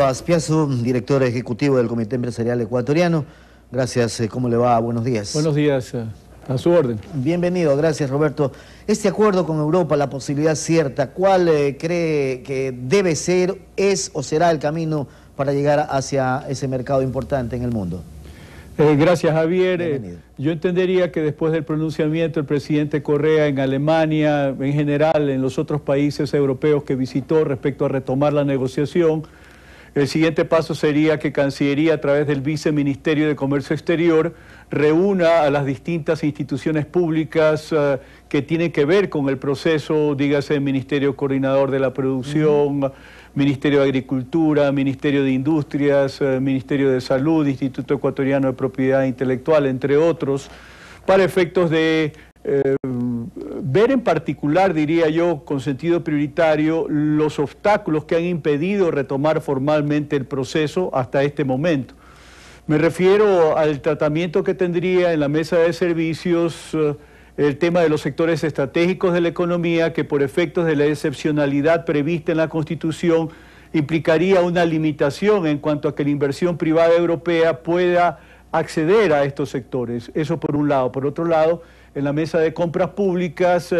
Azpiazu, director ejecutivo del Comité Empresarial Ecuatoriano. Gracias, ¿cómo le va? Buenos días. Buenos días, a su orden. Bienvenido, gracias Roberto. Este acuerdo con Europa, la posibilidad cierta, ¿cuál cree que debe ser, es o será el camino para llegar hacia ese mercado importante en el mundo? Gracias, Javier. Yo entendería que después del pronunciamiento del presidente Correa en Alemania, en general en los otros países europeos que visitó respecto a retomar la negociación, el siguiente paso sería que Cancillería, a través del Viceministerio de Comercio Exterior, reúna a las distintas instituciones públicas que tienen que ver con el proceso, dígase Ministerio Coordinador de la Producción, Ministerio de Agricultura, Ministerio de Industrias, Ministerio de Salud, Instituto Ecuatoriano de Propiedad Intelectual, entre otros, para efectos de ver en particular, diría yo, con sentido prioritario, los obstáculos que han impedido retomar formalmente el proceso hasta este momento. Me refiero al tratamiento que tendría en la mesa de servicios el tema de los sectores estratégicos de la economía, que por efectos de la excepcionalidad prevista en la Constitución implicaría una limitación en cuanto a que la inversión privada europea pueda acceder a estos sectores. Eso por un lado. Por otro lado, en la mesa de compras públicas,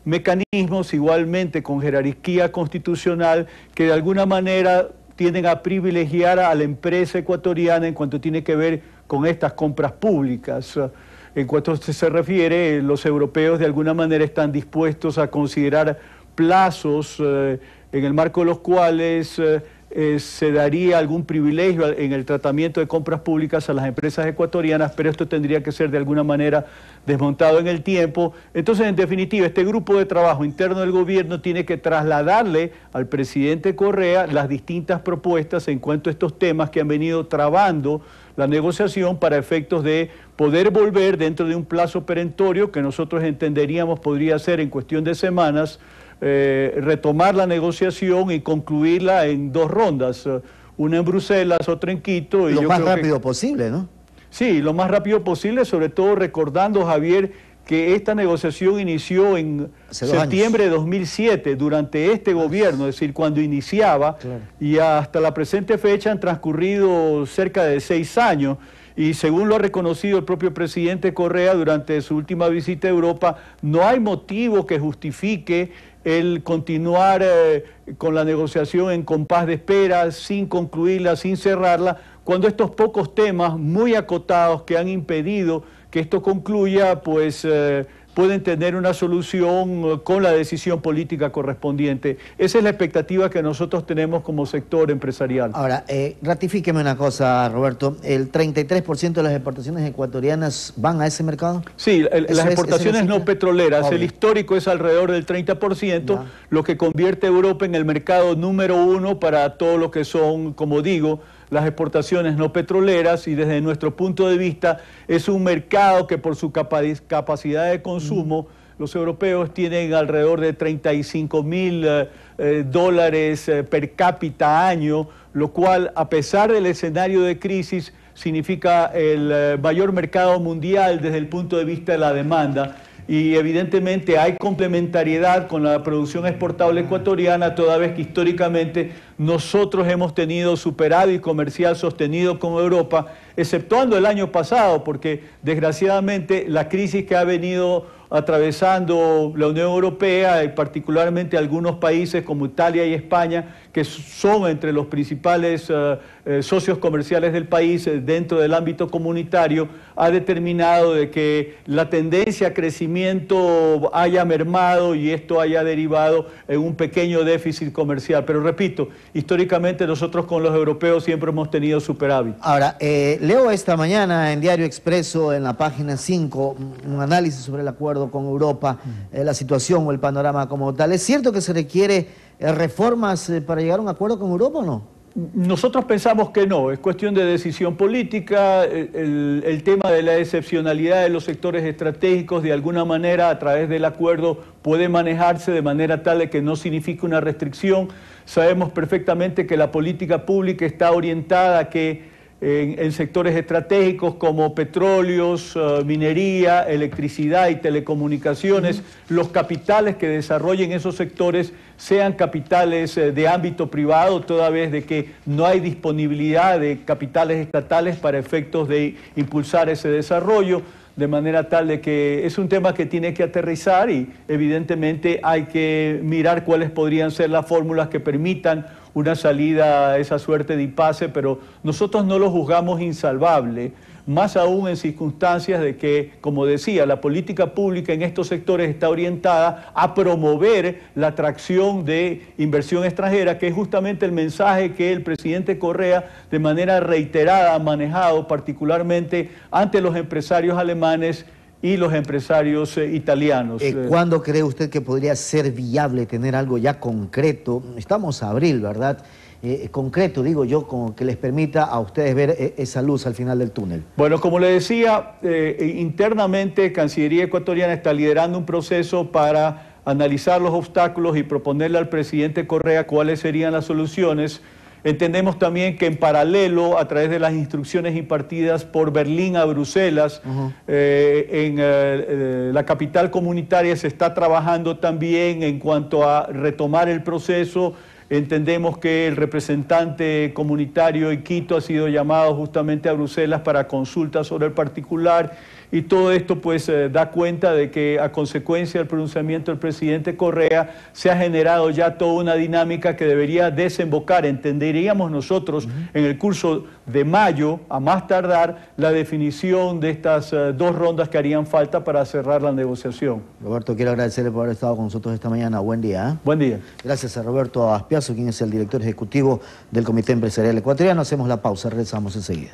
mecanismos igualmente con jerarquía constitucional que de alguna manera tienden a privilegiar a la empresa ecuatoriana en cuanto tiene que ver con estas compras públicas. En cuanto se refiere, los europeos de alguna manera están dispuestos a considerar plazos en el marco de los cuales se daría algún privilegio en el tratamiento de compras públicas a las empresas ecuatorianas, pero esto tendría que ser de alguna manera desmontado en el tiempo. Entonces, en definitiva, este grupo de trabajo interno del gobierno tiene que trasladarle al presidente Correa las distintas propuestas en cuanto a estos temas que han venido trabando la negociación para efectos de poder volver dentro de un plazo perentorio que nosotros entenderíamos podría ser en cuestión de semanas, retomar la negociación y concluirla en dos rondas, una en Bruselas, otra en Quito. Lo más rápido posible, ¿no? Sí, lo más rápido posible, sobre todo recordando, Javier, que esta negociación inició en septiembre de 2007, durante este gobierno, es decir, cuando iniciaba, claro. Y hasta la presente fecha han transcurrido cerca de 6 años, y según lo ha reconocido el propio presidente Correa durante su última visita a Europa, no hay motivo que justifique el continuar con la negociación en compás de espera, sin concluirla, sin cerrarla, cuando estos pocos temas muy acotados que han impedido que esto concluya, pues pueden tener una solución con la decisión política correspondiente. Esa es la expectativa que nosotros tenemos como sector empresarial. Ahora, ratifíqueme una cosa, Roberto, ¿el 33% de las exportaciones ecuatorianas van a ese mercado? Sí, las exportaciones no petroleras, obvio. El histórico es alrededor del 30%, lo que convierte a Europa en el mercado número 1 para todo lo que son, como digo, las exportaciones no petroleras, y desde nuestro punto de vista es un mercado que por su capacidad de consumo, los europeos tienen alrededor de $35.000 per cápita año, lo cual, a pesar del escenario de crisis, significa el mayor mercado mundial desde el punto de vista de la demanda. Y evidentemente hay complementariedad con la producción exportable ecuatoriana, toda vez que históricamente nosotros hemos tenido superávit comercial sostenido con Europa, exceptuando el año pasado, porque desgraciadamente la crisis que ha venido atravesando la Unión Europea, y particularmente algunos países como Italia y España, que son entre los principales socios comerciales del país dentro del ámbito comunitario, ha determinado de que la tendencia a crecimiento haya mermado y esto haya derivado en un pequeño déficit comercial. Pero repito, históricamente nosotros con los europeos siempre hemos tenido superávit. Ahora, leo esta mañana en Diario Expreso, en la página 5, un análisis sobre el acuerdo con Europa, la situación o el panorama como tal. ¿Es cierto que se requiere reformas para llegar a un acuerdo con Europa o no? Nosotros pensamos que no, es cuestión de decisión política. El tema de la excepcionalidad de los sectores estratégicos de alguna manera a través del acuerdo puede manejarse de manera tal de que no signifique una restricción. Sabemos perfectamente que la política pública está orientada a que en sectores estratégicos como petróleos, minería, electricidad y telecomunicaciones, los capitales que desarrollen esos sectores sean capitales de ámbito privado, toda vez de que no hay disponibilidad de capitales estatales para efectos de impulsar ese desarrollo, de manera tal de que es un tema que tiene que aterrizar y evidentemente hay que mirar cuáles podrían ser las fórmulas que permitan una salida a esa suerte de impasse, pero nosotros no lo juzgamos insalvable, más aún en circunstancias de que, como decía, la política pública en estos sectores está orientada a promover la atracción de inversión extranjera, que es justamente el mensaje que el presidente Correa de manera reiterada ha manejado, particularmente ante los empresarios alemanes y los empresarios italianos. ¿Cuándo cree usted que podría ser viable tener algo ya concreto? Estamos a abril, ¿verdad? Concreto, digo yo, como que les permita a ustedes ver esa luz al final del túnel. Bueno, como le decía, internamente Cancillería ecuatoriana está liderando un proceso para analizar los obstáculos y proponerle al presidente Correa cuáles serían las soluciones. Entendemos también que en paralelo, a través de las instrucciones impartidas por Berlín a Bruselas, en la capital comunitaria se está trabajando también en cuanto a retomar el proceso. Entendemos que el representante comunitario en Quito ha sido llamado justamente a Bruselas para consultas sobre el particular, y todo esto pues da cuenta de que a consecuencia del pronunciamiento del presidente Correa se ha generado ya toda una dinámica que debería desembocar, entenderíamos nosotros, en el curso de mayo, a más tardar, la definición de estas dos rondas que harían falta para cerrar la negociación. Roberto, quiero agradecerle por haber estado con nosotros esta mañana. Buen día. Buen día. Gracias a Roberto Aspiazu, quien es el director ejecutivo del Comité Empresarial Ecuatoriano. Hacemos la pausa, regresamos enseguida.